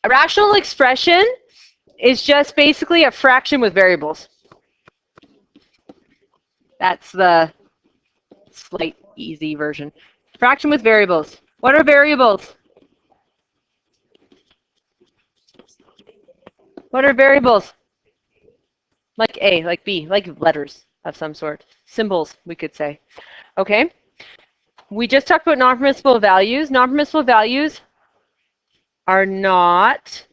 A rational expression is just basically a fraction with variables. That's the slight easy version. Fraction with variables. What are variables? What are variables? Like A, like B, like letters of some sort. Symbols, we could say. Okay? We just talked about non-permissible values. Non-permissible values are not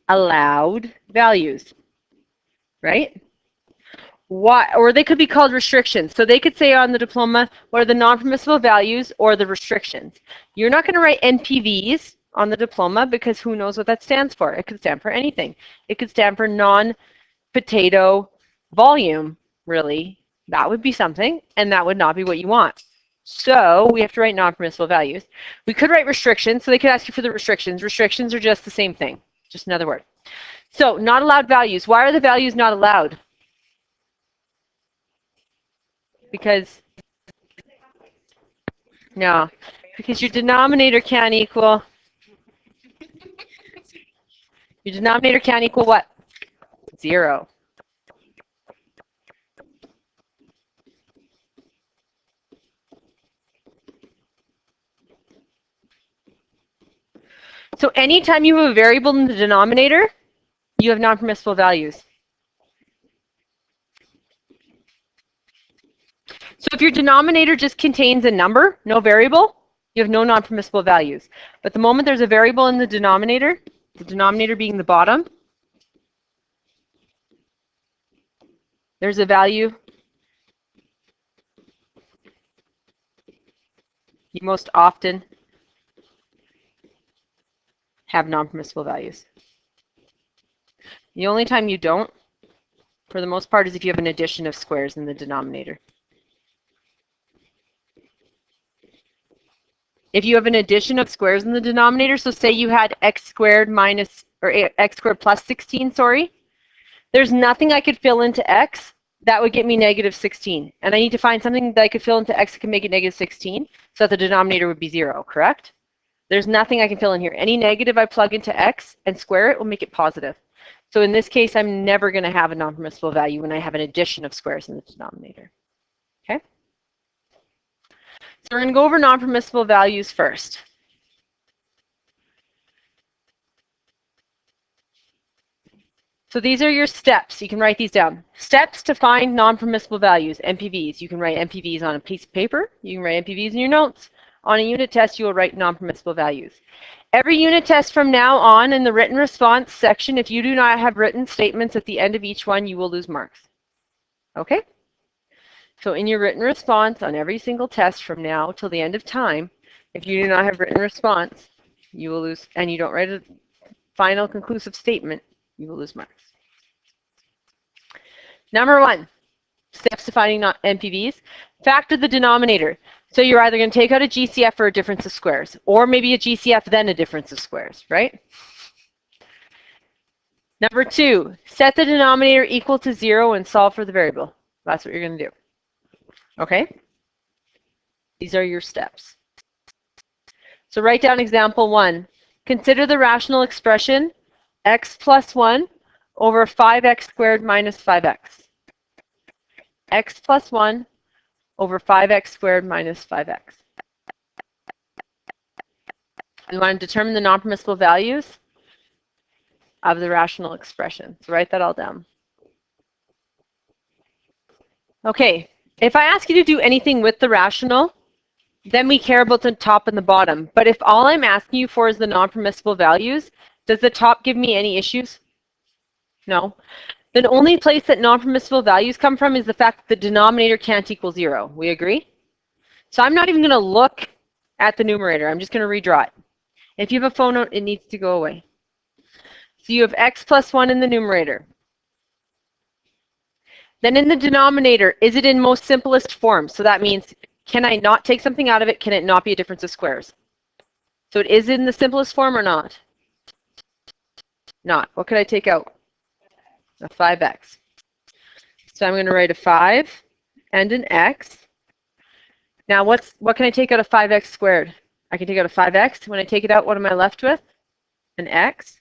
allowed values, right? Why? Or they could be called restrictions. So they could say on the diploma, what are the non-permissible values or the restrictions? You're not going to write NPVs on the diploma because who knows what that stands for. It could stand for anything. It could stand for non-potato volume, really. That would be something, and that would not be what you want. So we have to write non-permissible values. We could write restrictions, so they could ask you for the restrictions. Restrictions are just the same thing, just another word. So not allowed values. Why are the values not allowed? Because, no, because your denominator can't equal, what? 0. So anytime you have a variable in the denominator, you have non-permissible values. So if your denominator just contains a number, no variable, you have no non-permissible values. But the moment there's a variable in the denominator being the bottom, there's a value. You most often have non-permissible values. The only time you don't, for the most part, is if you have an addition of squares in the denominator. If you have an addition of squares in the denominator, so say you had x squared minus, or x squared plus 16, sorry, there's nothing I could fill into x that would get me negative 16. And I need to find something that I could fill into x that can make it negative 16, so that the denominator would be 0, correct? There's nothing I can fill in here. Any negative I plug into x and square it will make it positive. So in this case, I'm never going to have a non-permissible value when I have an addition of squares in the denominator. Okay? So we're going to go over non-permissible values first. So these are your steps. You can write these down. Steps to find non-permissible values, NPVs. You can write NPVs on a piece of paper. You can write NPVs in your notes. On a unit test, you will write non-permissible values. Every unit test from now on in the written response section, if you do not have written statements at the end of each one, you will lose marks. Okay? So in your written response on every single test from now till the end of time, if you do not have written response, you will lose, and you don't write a final conclusive statement, you will lose marks. Number 1, steps to finding NPVs. Factor the denominator. So you're either going to take out a GCF or a difference of squares, or maybe a GCF then a difference of squares, right? Number 2, set the denominator equal to 0 and solve for the variable. That's what you're going to do. Okay? These are your steps. So write down example 1. Consider the rational expression x plus 1 over 5x squared minus 5x. X plus 1 over 5x squared minus 5x. We want to determine the non-permissible values of the rational expression. So write that all down. Okay, if I ask you to do anything with the rational, then we care about the top and the bottom. But if all I'm asking you for is the non-permissible values, does the top give me any issues? No. The only place that non-permissible values come from is the fact that the denominator can't equal 0. We agree? So I'm not even going to look at the numerator. I'm just going to redraw it. If you have a phone note, it needs to go away. So you have x plus 1 in the numerator. Then in the denominator, is it in most simplest form? So that means, can I not take something out of it? Can it not be a difference of squares? So it is in the simplest form or not? Not. What could I take out? A 5x. So I'm going to write a 5 and an x. Now what can I take out of 5x squared? I can take out a 5x. When I take it out, what am I left with? an x,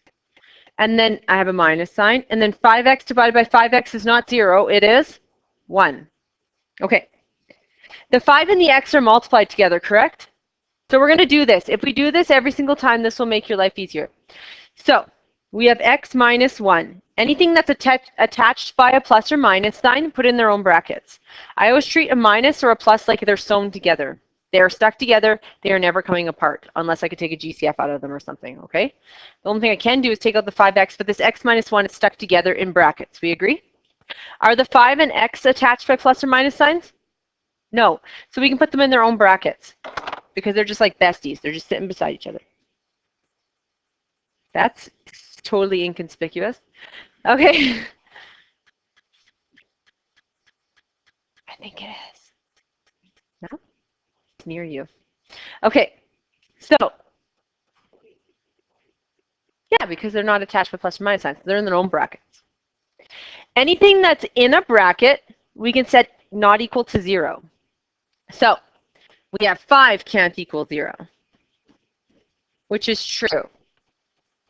and then I have a minus sign, and then 5x divided by 5x is not 0, it is 1. Okay. The 5 and the x are multiplied together, correct? So we're going to do this. If we do this every single time, this will make your life easier. So we have x minus 1. Anything that's attached by a plus or minus sign, put in their own brackets. I always treat a minus or a plus like they're sewn together. They are stuck together. They are never coming apart unless I could take a GCF out of them or something, okay? The only thing I can do is take out the 5x, but this x minus 1 is stuck together in brackets. We agree? Are the 5 and x attached by plus or minus signs? No. So we can put them in their own brackets because they're just like besties. They're just sitting beside each other. That's totally inconspicuous. Okay. I think it is. No? It's near you. Okay. So, yeah, because they're not attached by plus or minus signs. They're in their own brackets. Anything that's in a bracket, we can set not equal to 0. So, we have 5 can't equal 0, which is true.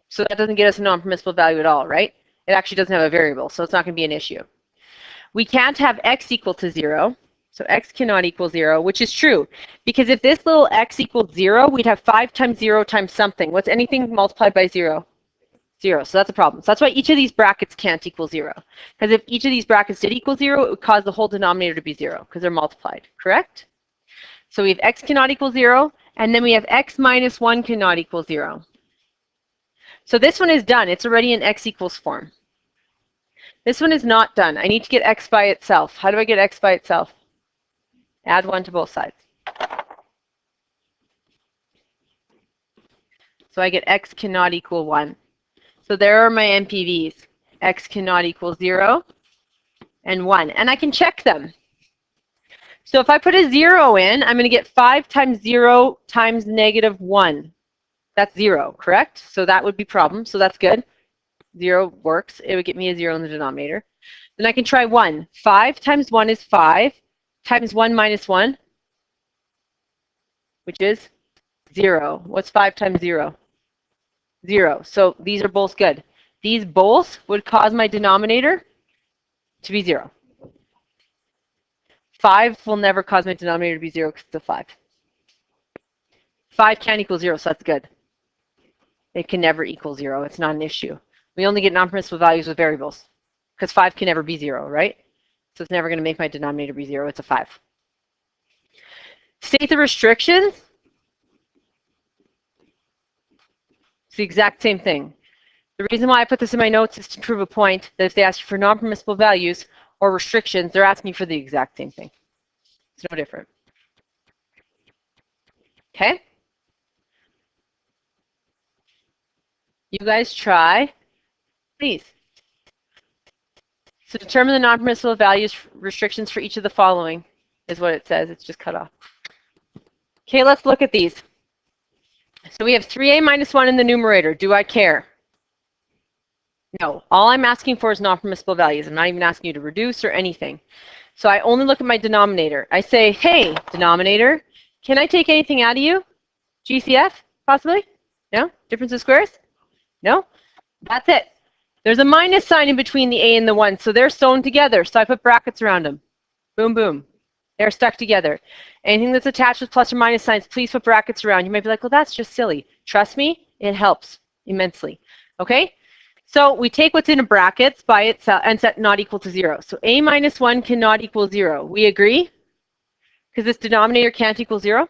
So that doesn't get us a non-permissible value at all, right? It actually doesn't have a variable, so it's not going to be an issue. We can't have x equal to 0, so x cannot equal 0, which is true. Because if this little x equals 0, we'd have 5 times 0 times something. What's anything multiplied by 0? 0, so that's a problem. So that's why each of these brackets can't equal 0. Because if each of these brackets did equal 0, it would cause the whole denominator to be 0, because they're multiplied, correct? So we have x cannot equal 0, and then we have x minus 1 cannot equal 0. So this one is done. It's already in x equals form. This one is not done. I need to get x by itself. How do I get x by itself? Add 1 to both sides. So I get x cannot equal 1. So there are my NPVs. X cannot equal 0 and 1. And I can check them. So if I put a 0 in, I'm going to get 5 times 0 times negative 1. That's 0, correct? So that would be problem. So that's good. 0 works. It would get me a 0 in the denominator. Then I can try 1. 5 times 1 is 5 times 1 minus 1, which is 0. What's 5 times 0? 0. So these are both good. These both would cause my denominator to be 0. 5 will never cause my denominator to be 0 because it's a 5. 5 can't equal 0, so that's good. It can never equal 0. It's not an issue. We only get non-permissible values with variables because 5 can never be 0, right? So it's never going to make my denominator be 0. It's a 5. State the restrictions. It's the exact same thing. The reason why I put this in my notes is to prove a point that if they ask you for non-permissible values or restrictions, they're asking you for the exact same thing. It's no different. Okay? You guys try, please. So determine the non-permissible values restrictions for each of the following is what it says. It's just cut off. Okay, let's look at these. So we have 3a minus 1 in the numerator. Do I care? No. All I'm asking for is non-permissible values. I'm not even asking you to reduce or anything. So I only look at my denominator. I say, hey, denominator, can I take anything out of you? GCF, possibly? No? Difference of squares? No? That's it. There's a minus sign in between the a and the 1, so they're sewn together. So I put brackets around them. Boom, boom. They're stuck together. Anything that's attached with plus or minus signs, please put brackets around. You might be like, well, that's just silly. Trust me, it helps immensely. Okay? So we take what's in brackets by itself and set not equal to 0. So a minus 1 cannot equal 0. We agree? Because this denominator can't equal 0.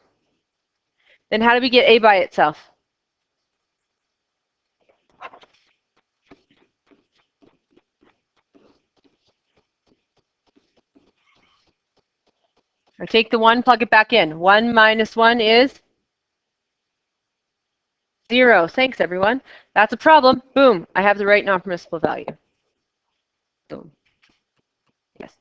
Then how do we get a by itself? I take the 1, plug it back in. 1 minus 1 is 0. Thanks, everyone. That's a problem. Boom. I have the right non-permissible value. Boom. Yes.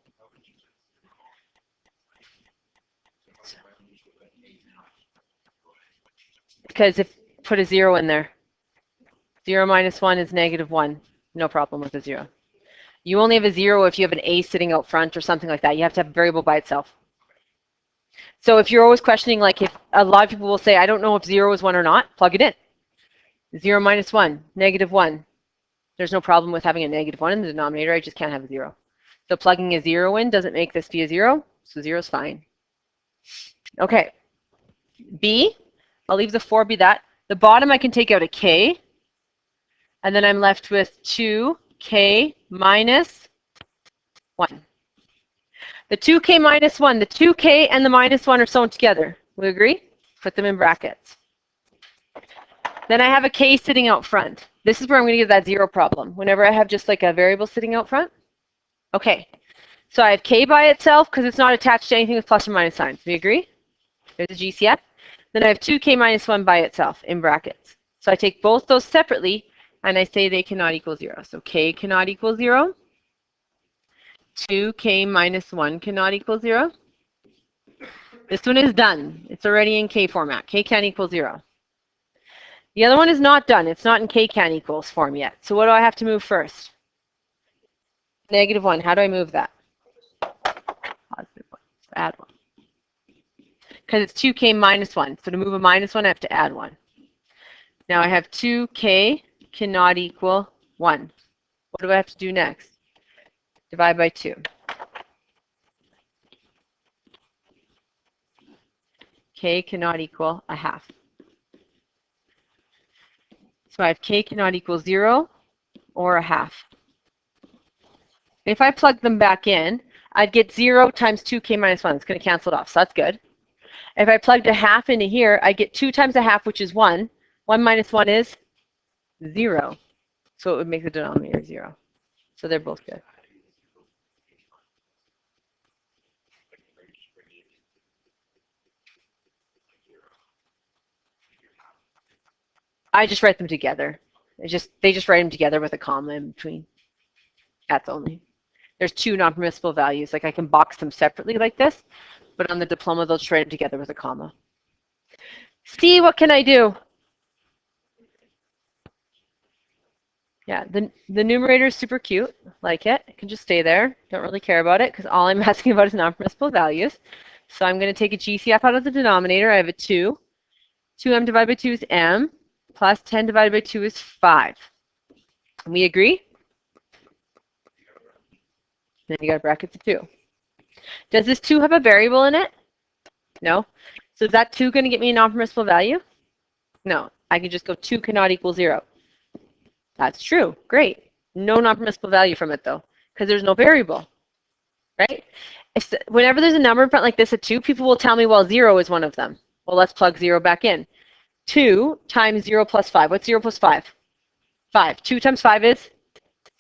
Because if put a 0 in there. 0 minus 1 is negative 1. No problem with a 0. You only have a 0 if you have an a sitting out front or something like that. You have to have a variable by itself. So if you're always questioning, like if a lot of people will say, I don't know if 0 is 1 or not, plug it in. 0 minus 1, negative 1. There's no problem with having a negative 1 in the denominator. I just can't have a 0. So plugging a 0 in doesn't make this be a 0. So 0 is fine. Okay. B, I'll leave the 4 be that. The bottom I can take out a k. And then I'm left with 2k minus 1. The 2k minus 1, the 2k and the minus 1 are sewn together. We agree? Put them in brackets. Then I have a k sitting out front. This is where I'm going to get that 0 problem. Whenever I have just like a variable sitting out front. Okay. So I have k by itself because it's not attached to anything with plus or minus signs. We agree? There's a GCF. Then I have 2k minus 1 by itself in brackets. So I take both those separately and I say they cannot equal 0. So k cannot equal 0. 2k minus 1 cannot equal 0. This one is done. It's already in k format. K can't equal 0. The other one is not done. It's not in k can't equals form yet. So what do I have to move first? Negative 1. How do I move that? Positive 1. So add 1. Because it's 2k minus 1. So to move a minus 1, I have to add 1. Now I have 2k cannot equal 1. What do I have to do next? Divide by 2. K cannot equal a half. So I have k cannot equal 0 or a half. If I plug them back in, I'd get 0 times 2k minus 1. It's going to cancel it off, so that's good. If I plugged a half into here, I get 2 times a half, which is 1. 1 minus 1 is 0. So it would make the denominator 0. So they're both good. I just write them together. They just write them together with a comma in between. That's only. There's 2 non-permissible values. Like I can box them separately like this, but on the diploma, they'll just write them together with a comma. C, what can I do? Yeah, the numerator is super cute. Like it. It can just stay there. Don't really care about it because all I'm asking about is non-permissible values. So I'm going to take a GCF out of the denominator. I have a 2. 2m divided by 2 is m. Plus 10 divided by 2 is 5. We agree? Then you got a bracket to 2. Does this 2 have a variable in it? No. So is that 2 going to get me a non-permissible value? No. I can just go 2 cannot equal 0. That's true. Great. No non-permissible value from it, though, because there's no variable. Right? Whenever there's a number in front like this, a 2, people will tell me, well, 0 is one of them. Well, let's plug 0 back in. 2 times 0 plus 5. What's 0 plus 5? 5. 2 times 5 is?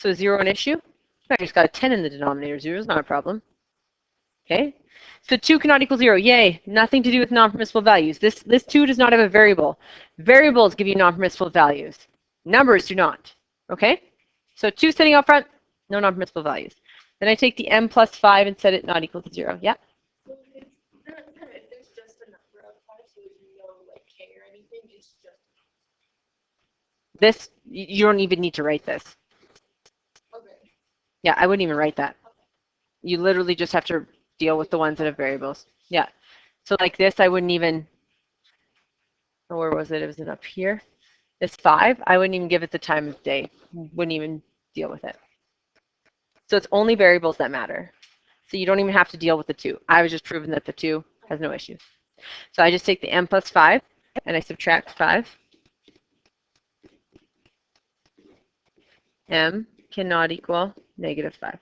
So 0 an issue? I just got a 10 in the denominator. 0 is not a problem. Okay? So 2 cannot equal 0. Yay. Nothing to do with non-permissible values. This 2 does not have a variable. Variables give you non-permissible values. Numbers do not. Okay? So 2 sitting out front, no non-permissible values. Then I take the m plus 5 and set it not equal to 0. Yeah? This, you don't even need to write this. Okay. Yeah, I wouldn't even write that. You literally just have to deal with the ones that have variables. Yeah. So like this, I wouldn't even, or where was it? Was it up here? This 5, I wouldn't even give it the time of day. Wouldn't even deal with it. So it's only variables that matter. So you don't even have to deal with the 2. I was just proving that the 2 has no issue. So I just take the m plus 5 and I subtract 5. M cannot equal negative 5.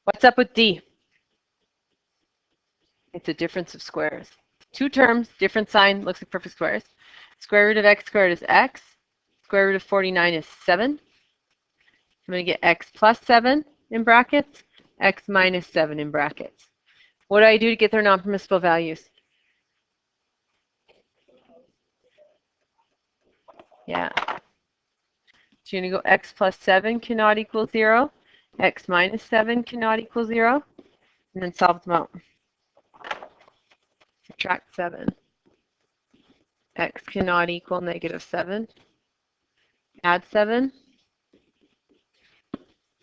What's up with D? It's a difference of squares. 2 terms, different sign, looks like perfect squares. Square root of x squared is x. Square root of 49 is 7. I'm going to get x plus 7 in brackets, x minus 7 in brackets. What do I do to get their non-permissible values? Yeah. So you're going to go x plus 7 cannot equal 0. X minus 7 cannot equal 0. And then solve them out. Subtract 7. X cannot equal negative 7. Add 7.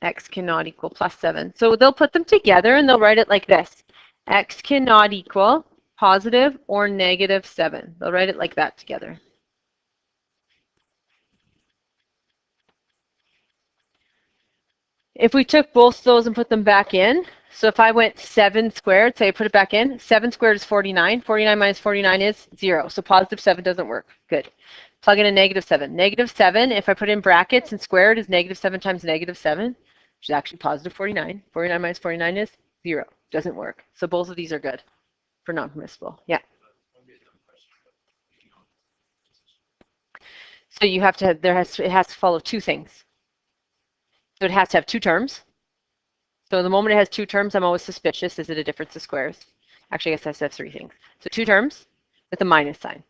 X cannot equal plus 7. So they'll put them together and they'll write it like this. X cannot equal positive or negative 7. They'll write it like that together. If we took both those and put them back in, so if I went 7 squared, say I put it back in, 7 squared is 49. 49 minus 49 is 0. So positive 7 doesn't work. Good. Plug in a negative 7. Negative 7, if I put in brackets and squared, is negative 7 times negative 7, which is actually positive 49. 49 minus 49 is 0. Doesn't work. So both of these are good for non-permissible. Yeah. So you have to, it has to follow two things. So it has to have two terms. So the moment it has two terms, I'm always suspicious. Is it a difference of squares? Actually, I guess it has to have three things. So two terms with a minus sign.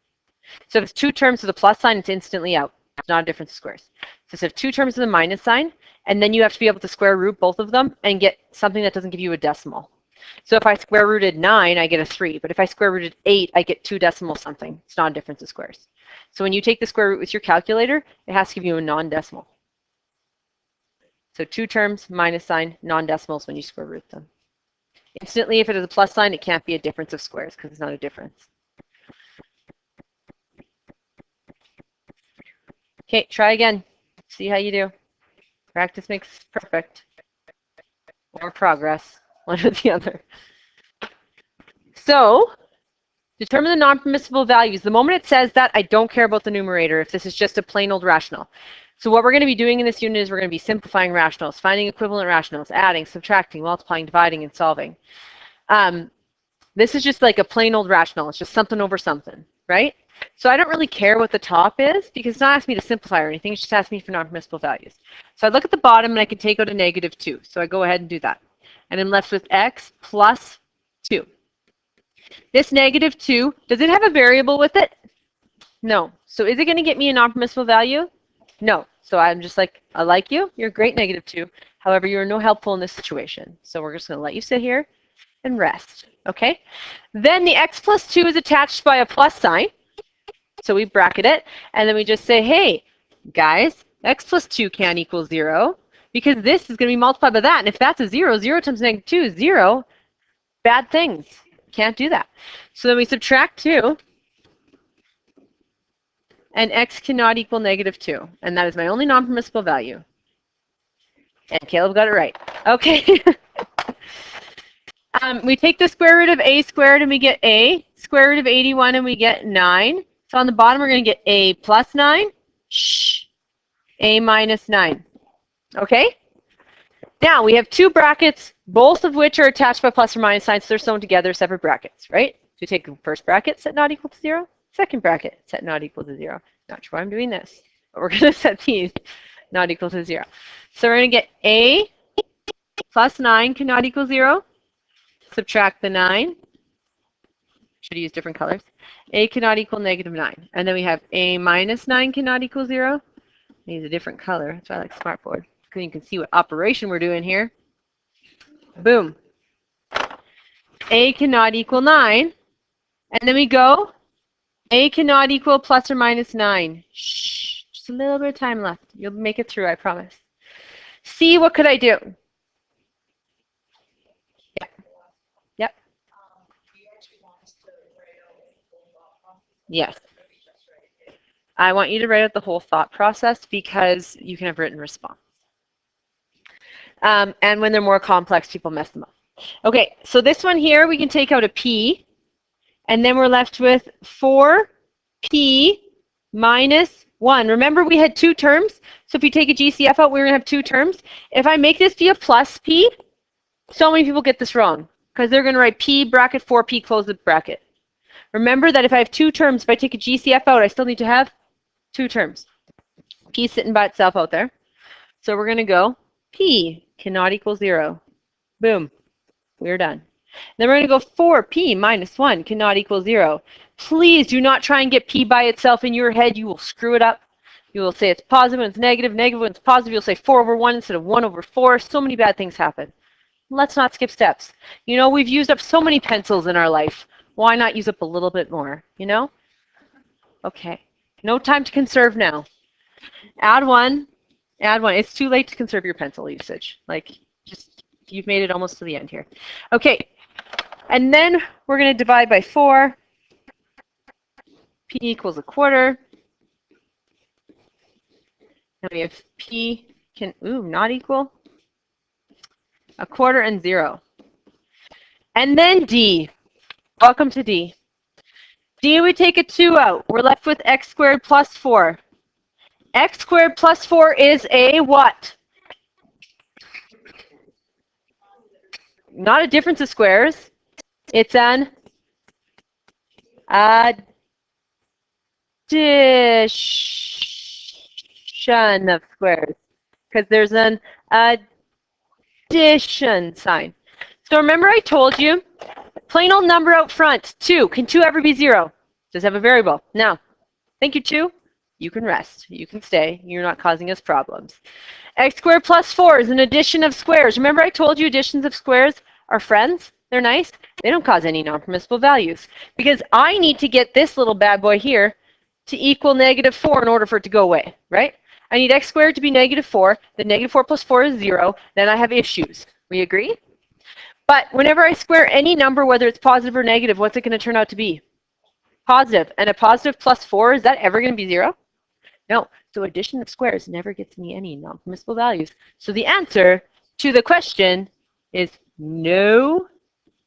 So if it's two terms with a plus sign, it's instantly out. It's not a difference of squares. So if two terms with a minus sign, and then you have to be able to square root both of them and get something that doesn't give you a decimal. So if I square rooted 9, I get a 3. But if I square rooted 8, I get 2 decimal something. It's not a difference of squares. So when you take the square root with your calculator, it has to give you a non-decimal. So two terms, minus sign, non-decimals when you square root them. Instantly, if it is a plus sign, it can't be a difference of squares because it's not a difference. Okay, try again. See how you do. Practice makes perfect. Or progress, one or the other. So, determine the non-permissible values. The moment it says that, I don't care about the numerator if this is just a plain old rational. So what we're going to be doing in this unit is we're going to be simplifying rationals, finding equivalent rationals, adding, subtracting, multiplying, dividing, and solving. This is just like a plain old rational. It's just something over something, right? So I don't really care what the top is because it's not asking me to simplify or anything. It's just asking me for non-permissible values. So I look at the bottom and I can take out a negative 2. So I go ahead and do that. And I'm left with x plus 2. This negative 2, does it have a variable with it? No. So is it going to get me a non-permissible value? No. So I'm just like, I like you. You're a great negative 2. However, you are no helpful in this situation. So we're just going to let you sit here and rest. Okay? Then the x plus 2 is attached by a plus sign. So we bracket it. And then we just say, hey, guys, x plus 2 can't equal 0 because this is going to be multiplied by that. And if that's a 0, 0 times negative 2 is 0. Bad things. Can't do that. So then we subtract 2. And x cannot equal negative 2. And that is my only non-permissible value. And Caleb got it right. Okay. We take the square root of a squared and we get a. Square root of 81 and we get 9. So on the bottom we're going to get a plus 9. Shh. A minus 9. Okay? Now we have two brackets, both of which are attached by plus or minus signs, so they're sewn together, separate brackets, right? So we take the first bracket, set not equal to 0. Second bracket, set not equal to 0. Not sure why I'm doing this, but we're going to set these not equal to 0. So we're going to get a plus 9 cannot equal 0. Subtract the 9. Should use different colors. A cannot equal negative 9. And then we have a minus 9 cannot equal 0. Use a different color. That's why I like Smartboard. Because you can see what operation we're doing here. Boom. A cannot equal 9. And then we go, a cannot equal plus or minus 9. Shh. Just a little bit of time left. You'll make it through, I promise. C, what could I do? Yeah. Yep. Yes. I want you to write out the whole thought process because you can have written response. And when they're more complex, people mess them up. Okay, so this one here, we can take out a p, and then we're left with 4p minus 1. Remember, we had two terms, so if you take a GCF out, we're going to have two terms. If I make this be a plus p, so many people get this wrong, because they're going to write p bracket 4p close the bracket. Remember that if I have two terms, if I take a GCF out, I still need to have two terms. P sitting by itself out there. So we're going to go p cannot equal 0. Boom. We're done. Then we're going to go 4p minus 1 cannot equal 0. Please do not try and get p by itself in your head. You will screw it up. You will say it's positive when it's negative, negative when it's positive. You'll say 4 over 1 instead of 1 over 4. So many bad things happen. Let's not skip steps. You know, we've used up so many pencils in our life. Why not use up a little bit more, you know? Okay. No time to conserve now. Add 1. Add 1. It's too late to conserve your pencil usage. Like, just, you've made it almost to the end here. Okay. And then we're going to divide by 4. P equals 1/4. And we have P can, not equal. 1/4 and 0. And then D. Welcome to D. D, we take a 2 out. We're left with x squared plus 4. X squared plus 4 is a what? Not a difference of squares. It's an addition of squares. Because there's an addition sign. So remember I told you, plain old number out front, 2. Can 2 ever be 0? Does have a variable. Now, thank you, 2. You can rest. You can stay. You're not causing us problems. X squared plus 4 is an addition of squares. Remember I told you additions of squares are friends? They're nice. They don't cause any non-permissible values. Because I need to get this little bad boy here to equal -4 in order for it to go away, right? I need x squared to be -4. Then -4 plus 4 is 0. Then I have issues. We agree? But whenever I square any number, whether it's positive or negative, what's it going to turn out to be? Positive. And a positive plus 4, is that ever going to be 0? No. So addition of squares never gets me any non-permissible values. So the answer to the question is no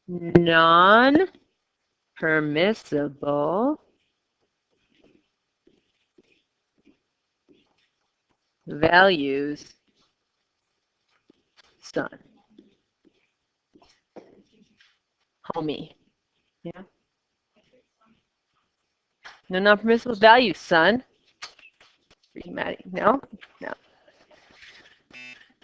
non-permissible values, son. Homie. Yeah. No non-permissible values, son. No? No.